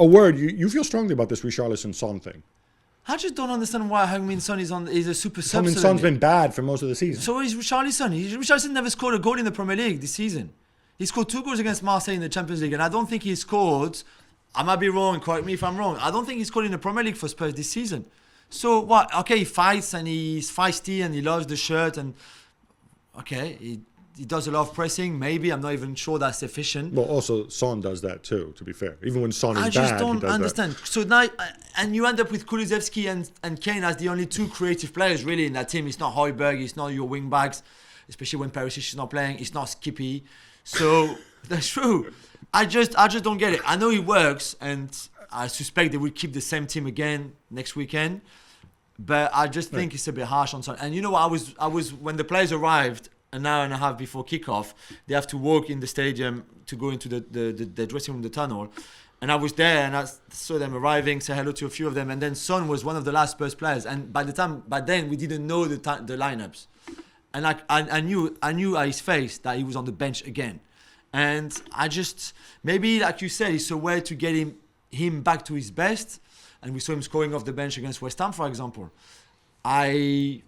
a word. You feel strongly about this Richarlison Son thing. I just don't understand why Heung-min Son is a super sub. Heung-min Son's been bad for most of the season. So is Richarlison. Richarlison never scored a goal in the Premier League this season. He scored 2 goals against Marseille in the Champions League, and I don't think he scored. I might be wrong. Correct me if I'm wrong. I don't think he scored in the Premier League for Spurs this season. So what? Okay, he fights and he's feisty and he loves the shirt and okay, he does a lot of pressing. Maybe I'm not even sure that's efficient. Well, also Son does that too. To be fair, even when Son is bad, I just don't he does understand. That. So now, and you end up with Kulusevski and Kane as the only 2 creative players really in that team. It's not Højbjerg, it's not your wing backs, especially when Perisic is not playing. It's not Skippy. So that's true. I just don't get it. I know it works, and I suspect they will keep the same team again next weekend. But I just think it's a bit harsh on Son. And you know what? I was when the players arrived an hour and a half before kickoff, they have to walk in the stadium to go into the dressing room, the tunnel. And I was there and I saw them arriving, say hello to a few of them. And then Son was one of the last Spurs players. And by then we didn't know the lineups. And I knew at his face that he was on the bench again. And I just, maybe like you said, it's a way to get him back to his best. And we saw him scoring off the bench against West Ham, for example. I'm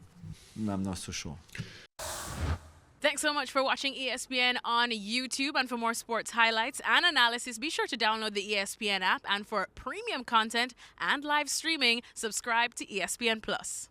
not so sure. Thanks so much for watching ESPN on YouTube. And for more sports highlights and analysis, be sure to download the ESPN app. And for premium content and live streaming, subscribe to ESPN Plus.